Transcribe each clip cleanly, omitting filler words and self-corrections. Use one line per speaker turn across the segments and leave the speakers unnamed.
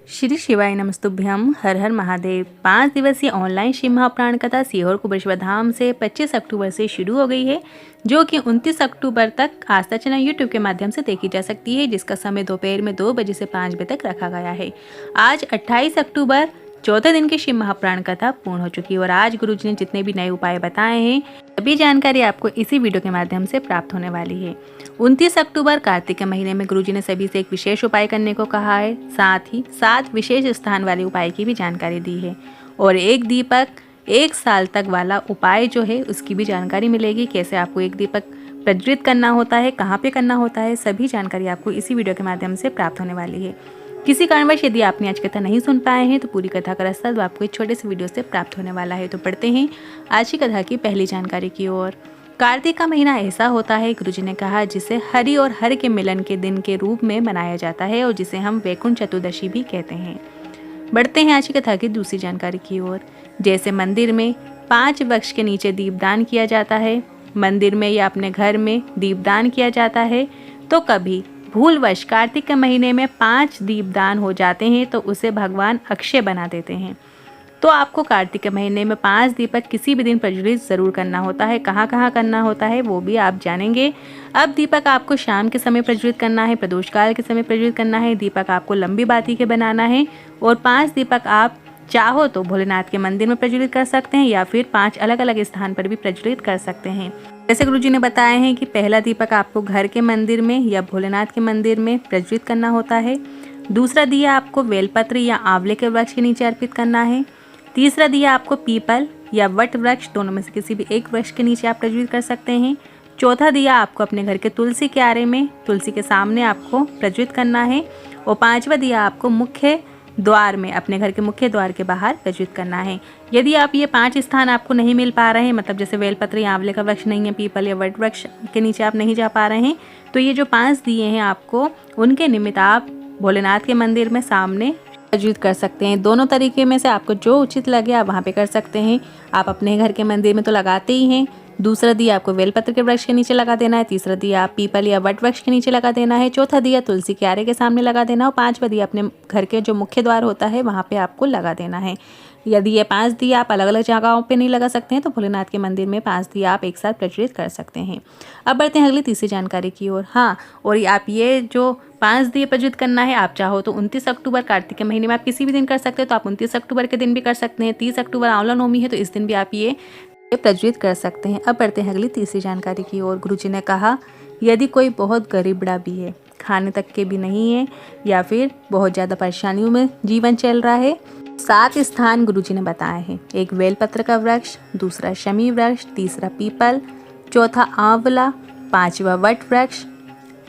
श्री शिवाय नमस्तुभ्यम। हर हर महादेव। 5 दिवसीय ऑनलाइन शिव महापुराण कथा सीहोर कुबेश्वर धाम से 25 अक्टूबर से शुरू हो गई है, जो कि 29 अक्टूबर तक आस्था चैनल यूट्यूब के माध्यम से देखी जा सकती है, जिसका समय दोपहर में 2 बजे से 5 बजे तक रखा गया है। आज 28 अक्टूबर चौथे दिन की शिव महापुराण कथा पूर्ण हो चुकी है और आज गुरुजी ने जितने भी नए उपाय बताए हैं सभी जानकारी आपको इसी वीडियो के माध्यम से प्राप्त होने वाली है। 29 अक्टूबर कार्तिक के महीने में गुरुजी ने सभी से एक विशेष उपाय करने को कहा है, साथ ही 7 विशेष स्थान वाले उपाय की भी जानकारी दी है और एक दीपक 1 साल तक वाला उपाय जो है उसकी भी जानकारी मिलेगी। कैसे आपको एक दीपक प्रज्वलित करना होता है, कहाँ पे करना होता है, सभी जानकारी आपको इसी वीडियो के माध्यम से प्राप्त होने वाली है। किसी कारणवश यदि आपने आज कथा नहीं सुन पाए हैं तो पूरी कथा का रास्ता आपको एक छोटे से वीडियो से प्राप्त होने वाला है। तो पढ़ते हैं आज की कथा की पहली जानकारी की ओर। कार्तिक का महीना ऐसा होता है, गुरुजी ने कहा, जिसे हरि और हर के मिलन के दिन के रूप में मनाया जाता है और जिसे हम वैकुंठ चतुर्दशी भी कहते हैं। बढ़ते हैं आज की कथा की दूसरी जानकारी की ओर। जैसे मंदिर में 5 वृक्ष के नीचे दीपदान किया जाता है, मंदिर में या अपने घर में दीपदान किया जाता है, तो कभी भूलवश कार्तिक के महीने में 5 दीपदान हो जाते हैं तो उसे भगवान अक्षय बना देते हैं। तो आपको कार्तिक के महीने में 5 दीपक किसी भी दिन प्रज्वलित ज़रूर करना होता है। कहाँ कहाँ करना होता है वो भी आप जानेंगे। अब दीपक आपको शाम के समय प्रज्वलित करना है, प्रदोष काल के समय प्रज्वलित करना है। दीपक आपको लंबी बाती के बनाना है और 5 दीपक आप चाहो तो भोलेनाथ के मंदिर में प्रज्वलित कर सकते हैं या फिर 5 अलग अलग स्थान पर भी प्रज्वलित कर सकते हैं। जैसे गुरुजी ने बताया है कि पहला दीपक आपको घर के मंदिर में या भोलेनाथ के मंदिर में प्रज्वलित करना होता है। दूसरा दिया आपको बेलपत्र या आंवले के वृक्ष के नीचे अर्पित करना है। तीसरा दिया आपको पीपल या वट वृक्ष, दोनों में से किसी भी एक वृक्ष के नीचे आप प्रज्वलित कर सकते हैं। चौथा दिया आपको अपने घर के तुलसी क्यारे में, तुलसी के सामने आपको प्रज्वलित करना है और 5वां दिया आपको मुख्य द्वार में, अपने घर के मुख्य द्वार के बाहर प्रज्वलित करना है। यदि आप ये 5 स्थान आपको नहीं मिल पा रहे हैं, मतलब जैसे बेलपत्र या आंवले का वृक्ष नहीं है, पीपल या वट वृक्ष के नीचे आप नहीं जा पा रहे हैं, तो ये जो 5 दिए हैं आपको, उनके निमित्त आप भोलेनाथ के मंदिर में सामने प्रज्वलित कर सकते हैं। दोनों तरीके में से आपको जो उचित लगे आप वहाँ पे कर सकते हैं। आप अपने घर के मंदिर में तो लगाते ही हैं। दूसरा दिया आपको बेलपत्र के वृक्ष के नीचे लगा देना है। तीसरा दिया आप पीपल या वट वृक्ष के नीचे लगा देना है। चौथा दिया तुलसी क्यारे के सामने लगा देना और 5वां दिया अपने घर के जो मुख्य द्वार होता है वहाँ पे आपको लगा देना है। यदि ये 5 दिया आप अलग अलग जगहों पे नहीं लगा सकते हैं तो भोलेनाथ के मंदिर में 5 दिया आप एक साथ प्रज्वलित कर सकते हैं। अब बढ़ते हैं अगली तीसरी जानकारी की ओर। हाँ, और आप ये जो 5 दिए प्रज्वलित करना है, आप चाहो तो 29 अक्टूबर कार्तिक के महीने में आप किसी भी दिन कर सकते हैं, तो आप 29 अक्टूबर के दिन भी कर सकते हैं। 30 अक्टूबर आंवला नवमी है तो इस दिन भी आप ये प्रज्वलित कर सकते हैं। अब बढ़ते हैं अगली तीसरी जानकारी की ओर। गुरुजी ने कहा, यदि कोई बहुत गरीबड़ा भी है, खाने तक के भी नहीं है या फिर बहुत ज़्यादा परेशानियों में जीवन चल रहा है, 7 स्थान गुरुजी ने बताए हैं। एक बेलपत्र का वृक्ष, दूसरा शमी वृक्ष, तीसरा पीपल, चौथा आंवला, 5वां वट वृक्ष,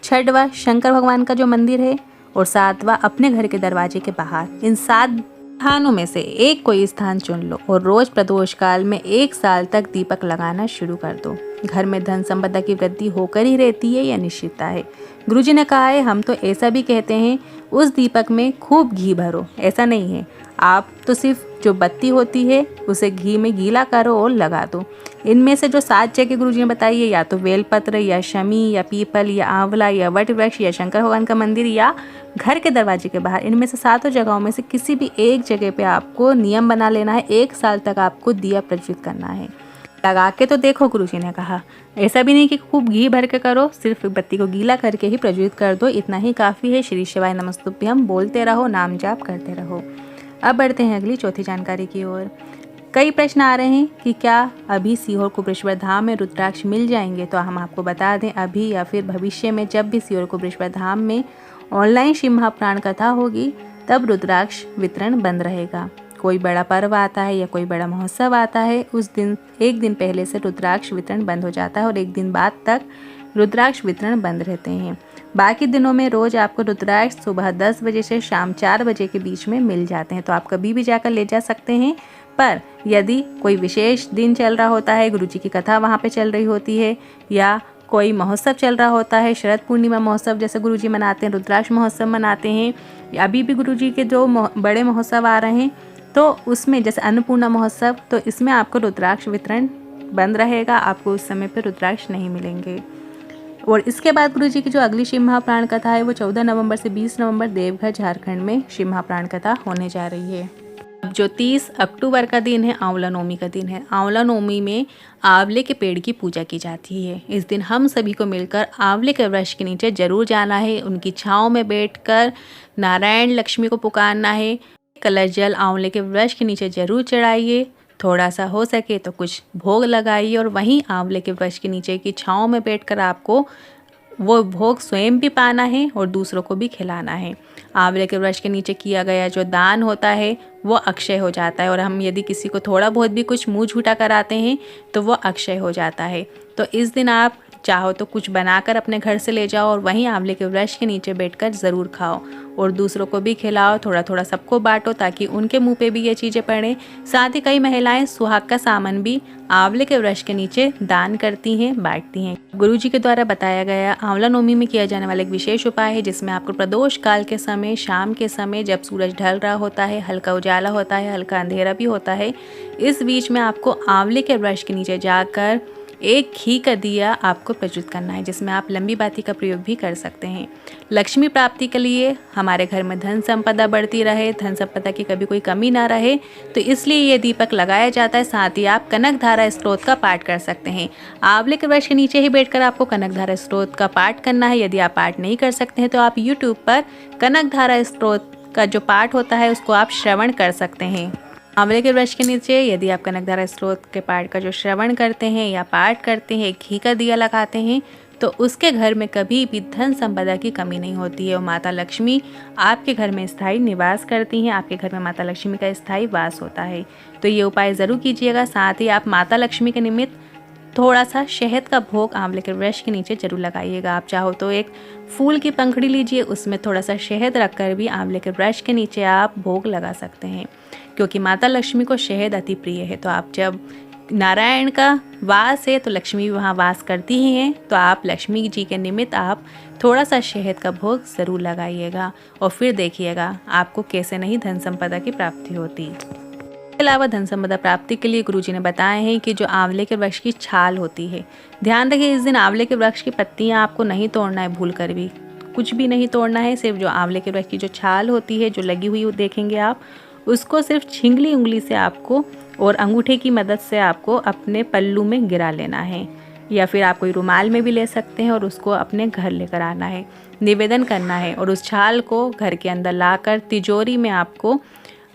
6वां शंकर भगवान का जो मंदिर है और 7वां अपने घर के दरवाजे के बाहर। इन 7 स्थानों में से एक कोई स्थान चुन लो और रोज प्रदोष काल में 1 साल तक दीपक लगाना शुरू कर दो। घर में धन संपदा की वृद्धि होकर ही रहती है, यह निश्चितता है। गुरुजी ने कहा है, हम तो ऐसा भी कहते हैं, उस दीपक में खूब घी भरो। ऐसा नहीं है, आप तो सिर्फ जो बत्ती होती है उसे घी में गीला करो और लगा दो। इनमें से जो 7 जगह गुरुजी ने बताई है, या तो बेलपत्र या शमी या पीपल या आंवला या वट वृक्ष या शंकर भगवान का मंदिर या घर के दरवाजे के बाहर, इनमें से 7 जगहों में से किसी भी एक जगह पे आपको नियम बना लेना है। 1 साल तक आपको दिया प्रज्वलित करना है। लगा के तो देखो, गुरुजी ने कहा। ऐसा भी नहीं कि खूब घी भर के करो, सिर्फ बत्ती को गीला करके ही प्रज्वलित कर दो, इतना ही काफ़ी है। श्री शिवाय नमस्तुभ्यम बोलते रहो, नाम जाप करते रहो। अब बढ़ते हैं अगली चौथी जानकारी की ओर। कई प्रश्न आ रहे हैं कि क्या अभी सीहोर कुबेश्वर धाम में रुद्राक्ष मिल जाएंगे, तो हम आपको बता दें, अभी या फिर भविष्य में जब भी सीहोर कुबेश्वर धाम में ऑनलाइन शिव महापुराण कथा होगी तब रुद्राक्ष वितरण बंद रहेगा। कोई बड़ा पर्व आता है या कोई बड़ा महोत्सव आता है, उस दिन एक दिन पहले से रुद्राक्ष वितरण बंद हो जाता है और एक दिन बाद तक रुद्राक्ष वितरण बंद रहते हैं। बाकी दिनों में रोज आपको रुद्राक्ष सुबह 10 बजे से शाम 4 बजे के बीच में मिल जाते हैं, तो आप कभी भी जाकर ले जा सकते हैं। पर यदि कोई विशेष दिन चल रहा होता है, गुरुजी की कथा वहाँ पे चल रही होती है, या कोई महोत्सव चल रहा होता है, शरद पूर्णिमा महोत्सव जैसे गुरुजी मनाते हैं, रुद्राक्ष महोत्सव मनाते हैं, अभी भी गुरुजी के जो बड़े महोत्सव आ रहे हैं, तो उसमें जैसे अन्नपूर्णा महोत्सव, तो इसमें आपको रुद्राक्ष वितरण बंद रहेगा, आपको उस समय पर रुद्राक्ष नहीं मिलेंगे। और इसके बाद गुरुजी की जो अगली शिव महाप्राण कथा है वो 14 नवंबर से 20 नवंबर देवघर झारखंड में शिव महाप्राण कथा होने जा रही है। अब जो 30 अक्टूबर का दिन है आंवला नवमी का दिन है। आंवला नवमी में आंवले के पेड़ की पूजा की जाती है। इस दिन हम सभी को मिलकर आंवले के वृक्ष के नीचे जरूर जाना है, उनकी छांव में बैठकर नारायण लक्ष्मी को पुकारना है। कलश जल आंवले के वृक्ष के नीचे जरूर चढ़ाइए, थोड़ा सा हो सके तो कुछ भोग लगाइए और वहीं आंवले के वृक्ष के नीचे की छांव में बैठकर आपको वो भोग स्वयं भी पाना है और दूसरों को भी खिलाना है। आंवले के वृक्ष के नीचे किया गया जो दान होता है वो अक्षय हो जाता है और हम यदि किसी को थोड़ा बहुत भी कुछ मुँह झूठा कराते हैं तो वो अक्षय हो जाता है। तो इस दिन आप चाहो तो कुछ बनाकर अपने घर से ले जाओ और वहीं आंवले के वृक्ष के नीचे बैठकर ज़रूर खाओ और दूसरों को भी खिलाओ, थोड़ा थोड़ा सबको बांटो ताकि उनके मुंह पे भी ये चीज़ें पड़ें। साथ ही कई महिलाएं सुहाग का सामान भी आंवले के वृक्ष के नीचे दान करती हैं, बांटती हैं। गुरुजी के द्वारा बताया गया आंवला नवमी में किया जाने वाला एक विशेष उपाय है जिसमें आपको प्रदोष काल के समय, शाम के समय जब सूरज ढल रहा होता है, हल्का उजाला होता है, हल्का अंधेरा भी होता है, इस बीच में आपको आंवले के वृक्ष के नीचे जाकर एक घी का दिया आपको प्रज्वलित करना है जिसमें आप लंबी बाती का प्रयोग भी कर सकते हैं। लक्ष्मी प्राप्ति के लिए हमारे घर में धन संपदा बढ़ती रहे, धन संपदा की कभी कोई कमी ना रहे, तो इसलिए ये दीपक लगाया जाता है। साथ ही आप कनक धारा स्तोत्र का पाठ कर सकते हैं। आंवले के वृक्ष के नीचे ही बैठकर आपको कनक धारा स्तोत्र का पाठ करना है। यदि आप पाठ नहीं कर सकते हैं तो आप यूट्यूब पर कनक धारा स्तोत्र का जो पाठ होता है उसको आप श्रवण कर सकते हैं। आंवले के वृक्ष के नीचे यदि आप कनकधारा स्तोत्र के पाठ का जो श्रवण करते हैं या पाठ करते हैं, घी का दिया लगाते हैं, तो उसके घर में कभी भी धन संपदा की कमी नहीं होती है और माता लक्ष्मी आपके घर में स्थायी निवास करती हैं। आपके घर में माता लक्ष्मी का स्थायी वास होता है। तो ये उपाय ज़रूर कीजिएगा। साथ ही आप माता लक्ष्मी के निमित्त थोड़ा सा शहद का भोग आंवले के वृक्ष के नीचे जरूर लगाइएगा। आप चाहो तो एक फूल की पंखड़ी लीजिए, उसमें थोड़ा सा शहद रखकर भी आंवले के वृक्ष के नीचे आप भोग लगा सकते हैं, क्योंकि माता लक्ष्मी को शहद अति प्रिय है। तो आप जब नारायण का वास है तो लक्ष्मी भी वहाँ वास करती ही हैं, तो आप लक्ष्मी जी के निमित्त आप थोड़ा सा शहद का भोग ज़रूर लगाइएगा और फिर देखिएगा आपको कैसे नहीं धन संपदा की प्राप्ति होती। इसके अलावा धन संपदा प्राप्ति के लिए गुरुजी ने बताया है कि जो आंवले के वृक्ष की छाल होती है, ध्यान रखिए इस दिन आंवले के वृक्ष की पत्तियां आपको नहीं तोड़ना है, भूल कर भी कुछ भी नहीं तोड़ना है। सिर्फ जो आंवले के वृक्ष की जो छाल होती है जो लगी हुई देखेंगे आप, उसको सिर्फ छिंगली उंगली से आपको और अंगूठे की मदद से आपको अपने पल्लू में गिरा लेना है, या फिर आप कोई रुमाल में भी ले सकते हैं और उसको अपने घर लेकर आना है, निवेदन करना है और उस छाल को घर के अंदर लाकर तिजोरी में आपको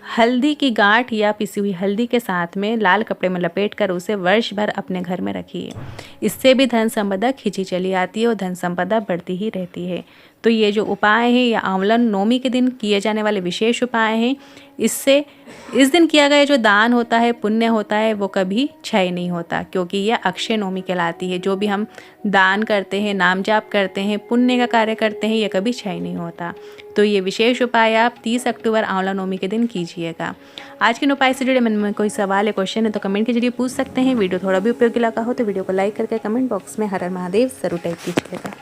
हल्दी की गांठ या पिसी हुई हल्दी के साथ में लाल कपड़े में लपेट कर उसे वर्ष भर अपने घर में रखिए। इससे भी धन संपदा खिंची चली आती है और धन संपदा बढ़ती ही रहती है। तो ये जो उपाय है या आंवला नवमी के दिन किए जाने वाले विशेष उपाय हैं, इससे इस दिन किया गया जो दान होता है, पुण्य होता है, वो कभी क्षय नहीं होता, क्योंकि यह अक्षय नवमी कहलाती है। जो भी हम दान करते हैं, नाम जाप करते हैं, पुण्य का कार्य करते हैं, ये कभी क्षय नहीं होता। तो ये विशेष उपाय आप 30 अक्टूबर आंवला नवमी के दिन कीजिएगा। आज के उपाय से जुड़े मन में कोई सवाल या क्वेश्चन है तो कमेंट के जरिए पूछ सकते हैं। वीडियो थोड़ा भी उपयोगी लगा हो तो वीडियो को लाइक करके कमेंट बॉक्स में हर हर महादेव जरूर टाइप कीजिएगा।